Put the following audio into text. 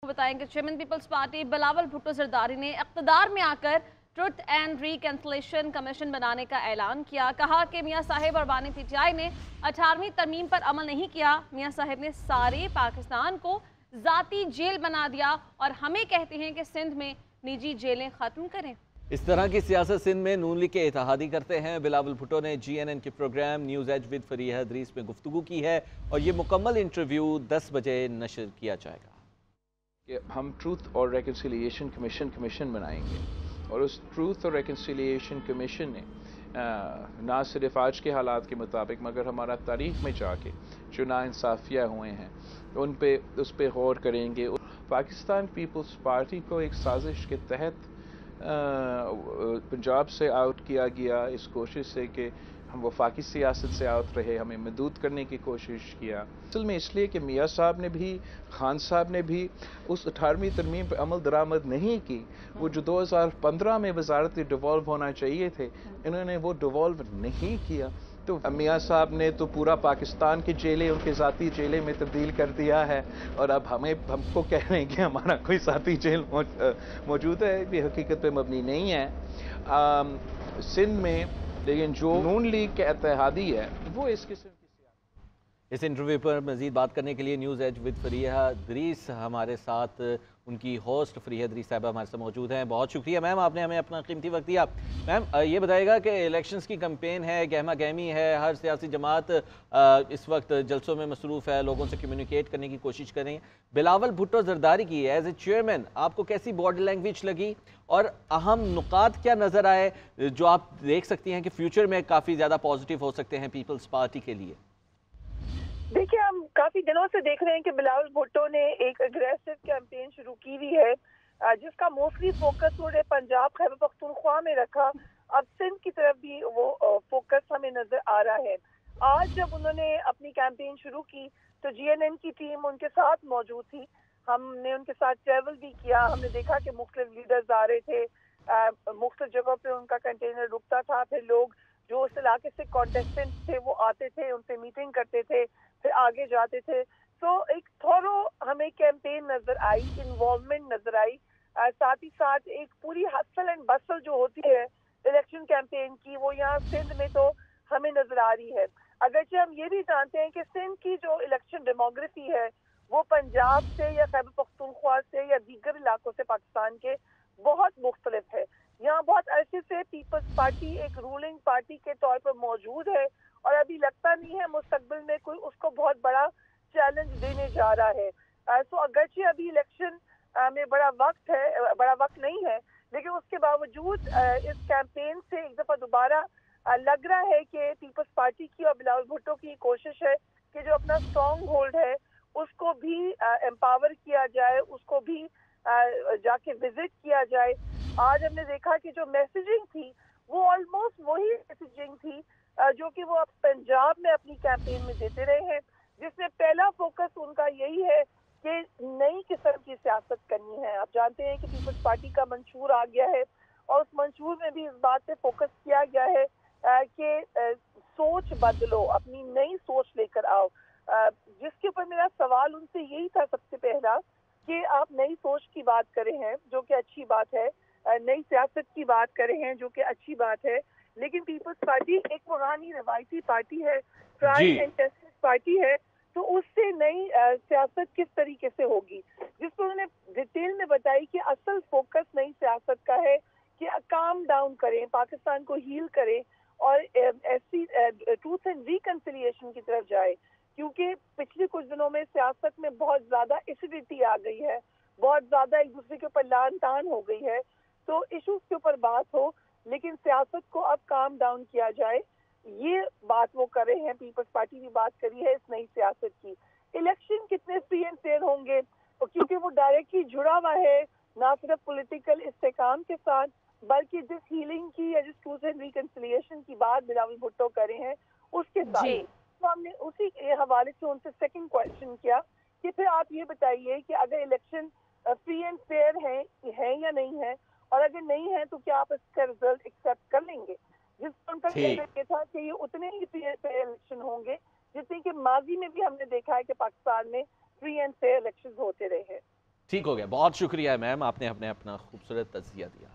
बताएं कि चेयरमैन पीपल्स पार्टी बिलावल भुट्टो जरदारी ने इक़्तिदार में आकर ट्रुथ एंड रिकन्सिलिएशन कमीशन बनाने का ऐलान किया। कहा कि मियां साहिब और बानी पीटीआई ने 18वीं तरमीम पर अमल नहीं किया। मियां साहिब ने सारे पाकिस्तान को जाती जेल बना दिया और हमें कहते हैं कि सिंध में निजी जेलें खत्म करें। इस तरह की सियासत सिंध में नून लीग के इत्तेहादी करते हैं। बिलावल भुट्टो ने GNN के programme News Edge with Fareeha Idrees में गुफ्तगू की है और ये मुकम्मल इंटरव्यू 10 बजे नशर किया जाएगा। कि हम ट्रूथ और रिकन्सिलिएशन कमीशन बनाएंगे और उस ट्रूथ और रिकन्सिलिएशन कमीशन ने ना सिर्फ आज के हालात के मुताबिक मगर हमारा तारीख में जाके जो नाइंसाफ़ियाँ हुए हैं उस पे गौर करेंगे। पाकिस्तान पीपल्स पार्टी को एक साजिश के तहत पंजाब से आउट किया गया, इस कोशिश से कि हम वफाकी सियासत से आउट रहे, हमें महदूद करने की कोशिश किया। असल में इसलिए कि मियाँ साहब ने भी, खान साहब ने भी उस 18वीं तरमीम पर अमल दरामद नहीं की। वो जो 2015 में वजारत डिवॉल्व होना चाहिए थे, इन्होंने वो डिवॉल्व नहीं किया। तो मियाँ साहब ने तो पूरा पाकिस्तान की जेलें उनके ज़ाती जेलें में तब्दील कर दिया है और अब हमको कह रहे हैं कि हमारा कोई ज़ाती जेल मौजूद है। ये हकीकत पे मबनी नहीं है सिंध में। लेकिन जो नून लीग के इत्तेहादी है वो इस किस्म की इस इंटरव्यू पर मजीद बात करने के लिए News Edge with Fareeha Idrees हमारे साथ, उनकी होस्ट फरीहा इदरीस साहबा हमारे साथ मौजूद हैं। बहुत शुक्रिया मैम, आपने हमें अपना कीमती वक्त दिया। मैम ये बताइएगा कि इलेक्शंस की कैंपेन है, गहमा गहमी है, हर सियासी जमात इस वक्त जलसों में मसरूफ़ है, लोगों से कम्युनिकेट करने की कोशिश कर रही हैं। बिलावल भुट्टो जरदारी की एज ए चेयरमैन आपको कैसी बॉडी लैंग्वेज लगी और अहम नुकात क्या नज़र आए जो आप देख सकती हैं कि फ्यूचर में काफ़ी ज़्यादा पॉजिटिव हो सकते हैं पीपल्स पार्टी के लिए? देखिए, हम काफी दिनों से देख रहे हैं कि बिलावल भुट्टो ने एक अग्रेसिव कैंपेन शुरू की हुई है जिसका मोस्टली फोकस उन्होंने पंजाब खैबर पख्तूनख्वा में रखा। अब सिंध की तरफ भी वो फोकस हमें नजर आ रहा है। आज जब उन्होंने अपनी कैंपेन शुरू की तो GNN की टीम उनके साथ मौजूद थी। हमने उनके साथ ट्रैवल भी किया। हमने देखा कि मुख्तलिफ लीडर्स आ रहे थे, मुख्तलिफ जगहों पे उनका कंटेनर रुकता था, फिर लोग जो उस इलाके से कॉन्टेस्टेंट थे वो आते थे, उनसे मीटिंग करते थे, फिर आगे जाते थे। तो एक थोरो हमें कैंपेन नजर आई, इन्वॉल्वमेंट नजर आई। साथ ही साथ एक पूरी हसल एंड बसल जो होती है इलेक्शन कैंपेन की वो यहाँ सिंध में तो हमें नजर आ रही है। अगरचे हम ये भी जानते हैं कि सिंध की जो इलेक्शन डेमोग्राफी है वो पंजाब से या खैबर पख्तूनख्वा से या दीगर इलाकों से पाकिस्तान के बहुत मुख्तलिफ है। यहाँ बहुत अरसे से पीपल्स पार्टी एक रूलिंग पार्टी के तौर पर मौजूद है और अभी लगता नहीं है मुस्तकबिल में कोई उसको बहुत बड़ा चैलेंज देने जा रहा है। सो अगरचे अभी इलेक्शन में बड़ा वक्त नहीं है, लेकिन उसके बावजूद इस कैंपेन से एक दफा दोबारा लग रहा है कि पीपल्स पार्टी की और बिलावल भुट्टो की कोशिश है कि जो अपना स्ट्रॉन्ग होल्ड है उसको भी एम्पावर किया जाए, उसको भी जाके विजिट किया जाए। आज हमने देखा कि जो मैसेजिंग थी वो ऑलमोस्ट वही मैसेजिंग थी जो कि वो अब पंजाब में अपनी कैंपेन में देते रहे हैं, जिसमें पहला फोकस उनका यही है कि नई किस्म की सियासत करनी है। आप जानते हैं कि पीपल्स पार्टी का मंशूर आ गया है और उस मंशूर में भी इस बात पे फोकस किया गया है कि सोच बदलो, अपनी नई सोच लेकर आओ। जिसके ऊपर मेरा सवाल उनसे यही था सबसे पहला कि आप नई सोच की बात करे हैं जो कि अच्छी बात है, नई सियासत की बात करे हैं जो कि अच्छी बात है, लेकिन पीपल्स पार्टी एक पुरानी रवायती पार्टी है, ट्राइड एंड टेस्टेड पार्टी है, तो उससे नई सियासत किस तरीके से होगी, जिसको उन्होंने डिटेल में बताई कि असल फोकस नई सियासत का है कि काम डाउन करें, पाकिस्तान को हील करें और ऐसी ट्रूथ एंड रिकन्सिलिएशन की तरफ जाए। क्योंकि पिछले कुछ दिनों में सियासत में बहुत ज्यादा एसिडिटी आ गई है, बहुत ज्यादा एक दूसरे के ऊपर लान तान हो गई है। तो इश्यूज के ऊपर बात हो लेकिन सियासत को अब काम डाउन किया जाए, ये बात वो कर रहे हैं। पीपल्स पार्टी भी बात करी है इस नई सियासत की। इलेक्शन कितने फ्री एंड फेयर होंगे क्योंकि वो डायरेक्टली जुड़ा हुआ है ना सिर्फ पॉलिटिकल इस्तेकाम के साथ, बल्कि जिस हीलिंग की या जिस ट्रूथ एंड रिकन्सिलिएशन की बात बिलावल भुट्टो कर रहे हैं उसके साथ। तो हमने उसी के हवाले से उनसे सेकंड क्वेश्चन किया कि फिर आप ये बताइए कि अगर इलेक्शन फ्री एंड फेयर है या नहीं है, और अगर नहीं है तो क्या आप इसका रिजल्ट एक्सेप्ट कर लेंगे। जिस पर उनका कहना ये था कि ये उतने ही फ्री एंड फेयर इलेक्शन होंगे जितने कि माजी में भी हमने देखा है कि पाकिस्तान में फ्री एंड फेयर इलेक्शन होते रहे हैं। ٹھیک ہو گیا. بہت شکریہ میم, آپ نے اپنا خوبصورت تجزیہ دیا.